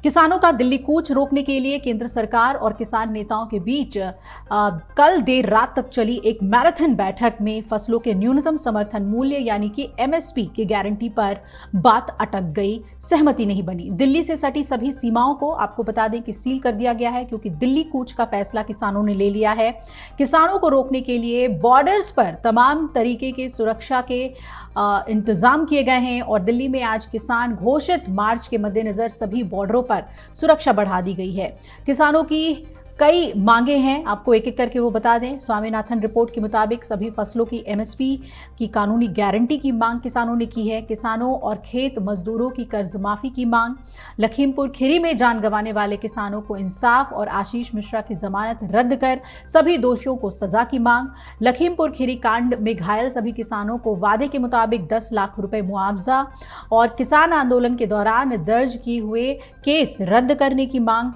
किसानों का दिल्ली कूच रोकने के लिए केंद्र सरकार और किसान नेताओं के बीच कल देर रात तक चली एक मैराथन बैठक में फसलों के न्यूनतम समर्थन मूल्य यानी कि एमएसपी की गारंटी पर बात अटक गई, सहमति नहीं बनी। दिल्ली से सटी सभी सीमाओं को आपको बता दें कि सील कर दिया गया है, क्योंकि दिल्ली कूच का फैसला किसानों ने ले लिया है। किसानों को रोकने के लिए बॉर्डर्स पर तमाम तरीके के सुरक्षा के इंतजाम किए गए हैं और दिल्ली में आज किसान घोषित मार्च के मद्देनजर सभी बॉर्डरों पर सुरक्षा बढ़ा दी गई है। किसानों की कई मांगे हैं, आपको एक एक करके वो बता दें। स्वामीनाथन रिपोर्ट के मुताबिक सभी फसलों की एमएसपी की कानूनी गारंटी की मांग किसानों ने की है। किसानों और खेत मजदूरों की कर्ज माफी की मांग, लखीमपुर खीरी में जान गंवाने वाले किसानों को इंसाफ और आशीष मिश्रा की जमानत रद्द कर सभी दोषियों को सजा की मांग, लखीमपुर खीरी कांड में घायल सभी किसानों को वादे के मुताबिक 10 लाख रुपए मुआवजा और किसान आंदोलन के दौरान दर्ज किए हुए केस रद्द करने की मांग,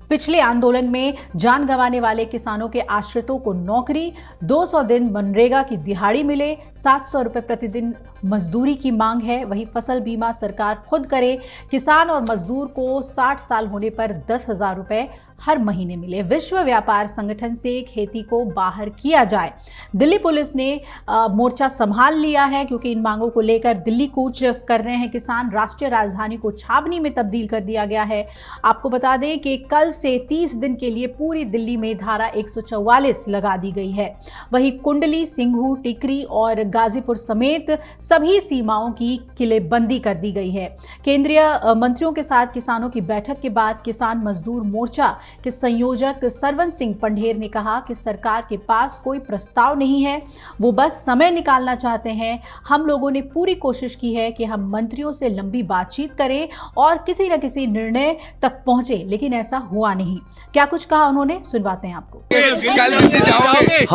पिछले आंदोलन में जान गंवाने वाले किसानों के आश्रितों को नौकरी, 200 दिन मनरेगा की दिहाड़ी मिले, 700 रुपए प्रतिदिन मजदूरी की मांग है। वहीं फसल बीमा सरकार खुद करे, किसान और मजदूर को 60 साल होने पर 10,000 रुपए हर महीने मिले, विश्व व्यापार संगठन से खेती को बाहर किया जाए। दिल्ली पुलिस ने मोर्चा संभाल लिया है, क्योंकि इन मांगों को लेकर दिल्ली कूच कर रहे हैं किसान। राष्ट्रीय राजधानी को छावनी में तब्दील कर दिया गया है। आपको बता दें कि कल से 30 दिन के लिए पूरी दिल्ली में धारा 144 लगा दी गई है। वहीं कुंडली, सिंघू, टिकरी और गाजीपुर समेत सभी सीमाओं की किलेबंदी कर दी गई है। केंद्रीय मंत्रियों के साथ किसानों की बैठक के बाद किसान मजदूर मोर्चा के संयोजक सरवन सिंह पंढेर ने कहा कि सरकार के पास कोई प्रस्ताव नहीं है, वो बस समय निकालना चाहते हैं। हम लोगों ने पूरी कोशिश की है कि हम मंत्रियों से लंबी बातचीत करें और किसी न किसी निर्णय तक पहुंचे, लेकिन ऐसा हुआ नहीं। क्या कुछ कहा उन्होंने, सुनवाते हैं आपको।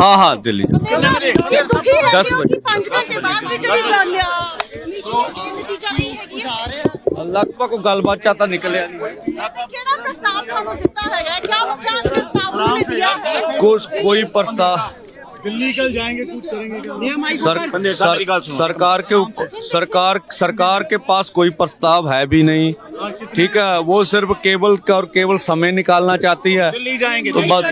हाँ दिल्ली लगभग को गलबात चाहता निकले कोई प्रस्ताव दिल्ली कल जाएंगे, कुछ करेंगे सरकार के पास कोई प्रस्ताव है भी नहीं। ठीक है, वो सिर्फ केवल समय निकालना चाहती है। दिल्ली जाएंगे तो बस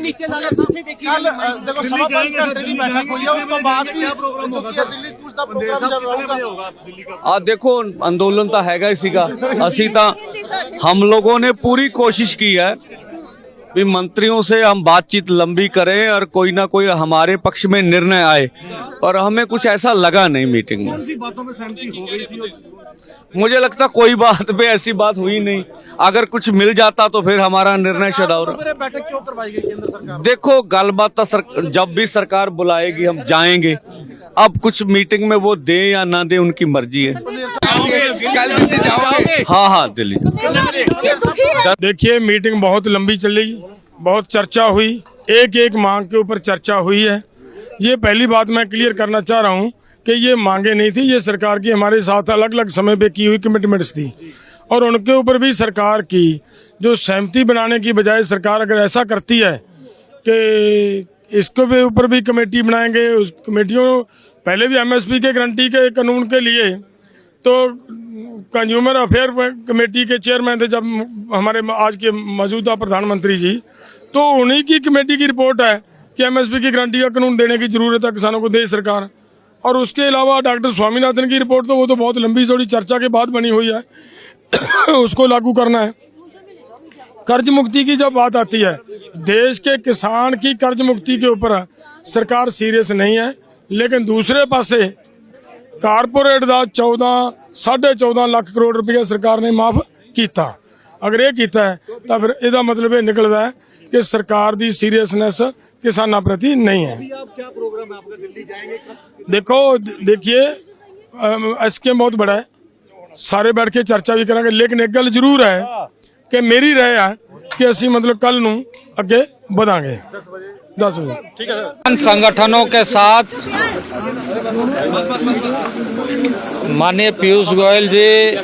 देखो अंदोलन तो हैगा इसी का। असी तो हम लोगों ने पूरी कोशिश की है भी मंत्रियों से हम बातचीत लंबी करें और कोई ना कोई हमारे पक्ष में निर्णय आए, और हमें कुछ ऐसा लगा नहीं मीटिंग में। कौन सी बातों में सहमति हो गई थी? मुझे लगता कोई बात पे ऐसी बात हुई नहीं। अगर कुछ मिल जाता तो फिर हमारा निर्णय शदाउर। बैठक क्यों करवाई गई केंद्र सरकार? देखो गलबात जब भी सरकार बुलाएगी हम जाएंगे। अब कुछ मीटिंग में वो दे या ना दे उनकी मर्जी है। हाँ दिल्ली। देखिए मीटिंग बहुत लंबी चली, बहुत चर्चा हुई, एक मांग के ऊपर चर्चा हुई है। ये पहली बात मैं क्लियर करना चाह रहा हूँ कि ये मांगे नहीं थी, ये सरकार की हमारे साथ अलग अलग समय पे की हुई कमिटमेंट्स थी, और उनके ऊपर भी सरकार की जो सहमति बनाने की बजाय सरकार अगर ऐसा करती है कि इसके ऊपर भी कमेटी बनाएंगे, उस कमेटियों पहले भी एमएसपी के गारंटी के कानून के लिए तो कंज्यूमर अफेयर कमेटी के चेयरमैन थे जब हमारे आज के मौजूदा प्रधानमंत्री जी, तो उन्हीं की कमेटी की रिपोर्ट है कि एमएसपी की गारंटी का कानून देने की जरूरत है, किसानों को दे सरकार। और उसके अलावा डॉक्टर स्वामीनाथन की रिपोर्ट तो वो तो बहुत लंबी चौड़ी चर्चा के बाद बनी हुई है, उसको लागू करना है। कर्ज मुक्ति की जब बात आती है, देश के किसान की कर्ज मुक्ति के ऊपर सरकार सीरियस नहीं है, लेकिन दूसरे पासे कारपोरेट का 14.5 लाख करोड़ रुपया सरकार ने माफ किया। अगर ये किया है तो फिर इसका मतलब ये निकलता है कि सरकार की सीरियसनेस किसानों प्रति नहीं है। आप क्या प्रोग्राम है आपका? दिल्ली जाएंगे? देखिए स्कीम बहुत बड़ा है, सारे बैठ के चर्चा भी करेंगे, लेकिन एक गल जरूर है कि मेरी राय है कि असी मतलब कल नू अगे बढ़ांगे 10 बजे। ठीक है। संगठनों के साथ माननीय पीयूष गोयल जी,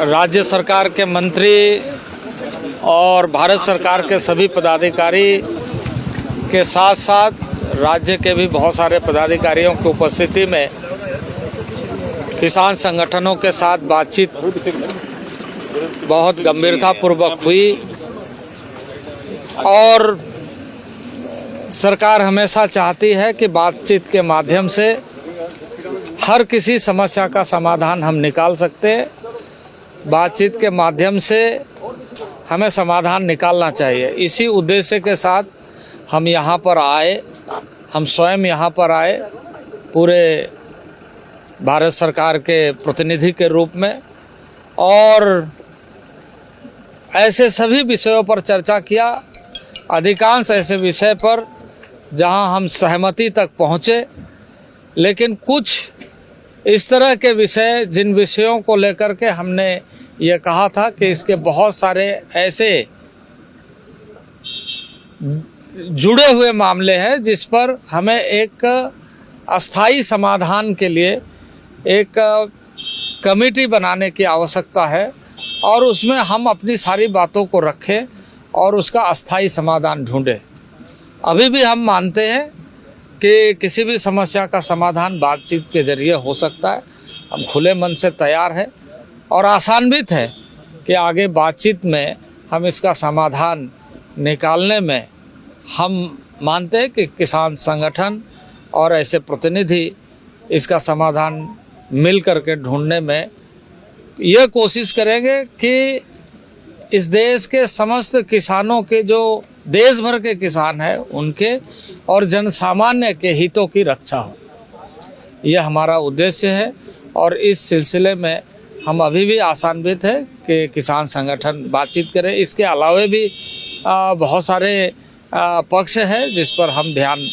राज्य सरकार के मंत्री और भारत सरकार के सभी पदाधिकारी के साथ साथ राज्य के भी बहुत सारे पदाधिकारियों की उपस्थिति में किसान संगठनों के साथ बातचीत बहुत गंभीरतापूर्वक हुई और सरकार हमेशा चाहती है कि बातचीत के माध्यम से हर किसी समस्या का समाधान हम निकाल सकते हैं। बातचीत के माध्यम से हमें समाधान निकालना चाहिए। इसी उद्देश्य के साथ हम यहाँ पर आए, हम स्वयं यहाँ पर आए पूरे भारत सरकार के प्रतिनिधि के रूप में, और ऐसे सभी विषयों पर चर्चा किया। अधिकांश ऐसे विषय पर जहां हम सहमति तक पहुंचे, लेकिन कुछ इस तरह के विषय जिन विषयों को लेकर के हमने ये कहा था कि इसके बहुत सारे ऐसे जुड़े हुए मामले हैं जिस पर हमें एक अस्थाई समाधान के लिए एक कमेटी बनाने की आवश्यकता है और उसमें हम अपनी सारी बातों को रखें और उसका अस्थाई समाधान ढूंढें। अभी भी हम मानते हैं कि किसी भी समस्या का समाधान बातचीत के जरिए हो सकता है। हम खुले मन से तैयार हैं और आशान्वित है कि आगे बातचीत में हम इसका समाधान निकालने में हम मानते हैं कि किसान संगठन और ऐसे प्रतिनिधि इसका समाधान मिल करके ढूंढने में यह कोशिश करेंगे कि इस देश के समस्त किसानों के, जो देश भर के किसान हैं, उनके और जनसामान्य के हितों की रक्षा हो। यह हमारा उद्देश्य है और इस सिलसिले में हम अभी भी आशान्वित है कि किसान संगठन बातचीत करें। इसके अलावा भी बहुत सारे पक्ष है जिस पर हम ध्यान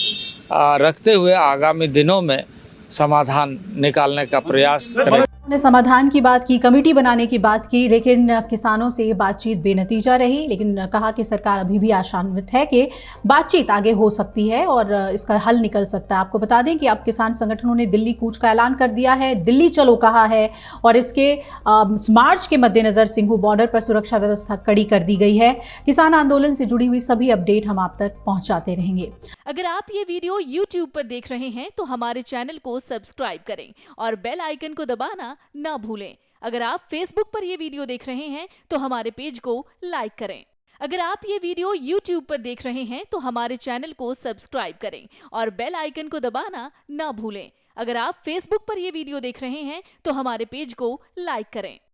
रखते हुए आगामी दिनों में समाधान निकालने का प्रयास करें। ने समाधान की बात की, कमेटी बनाने की बात की, लेकिन किसानों से ये बातचीत बेनतीजा रही। लेकिन कहा कि सरकार अभी भी आशान्वित है कि बातचीत आगे हो सकती है और इसका हल निकल सकता है। आपको बता दें कि अब किसान संगठनों ने दिल्ली कूच का ऐलान कर दिया है, दिल्ली चलो कहा है और इसके मार्च के मद्देनजर सिंघू बॉर्डर पर सुरक्षा व्यवस्था कड़ी कर दी गई है। किसान आंदोलन से जुड़ी हुई सभी अपडेट हम आप तक पहुंचाते रहेंगे। अगर आप ये वीडियो YouTube पर देख रहे हैं तो हमारे चैनल को सब्सक्राइब करें और बेल आइकन को दबाना ना भूलें। अगर आप Facebook पर ये वीडियो देख रहे हैं तो हमारे पेज को लाइक करें। अगर आप ये वीडियो YouTube पर देख रहे हैं तो हमारे चैनल को सब्सक्राइब करें और बेल आइकन को दबाना ना भूलें। अगर आप Facebook पर ये वीडियो देख रहे हैं तो हमारे पेज को लाइक करें।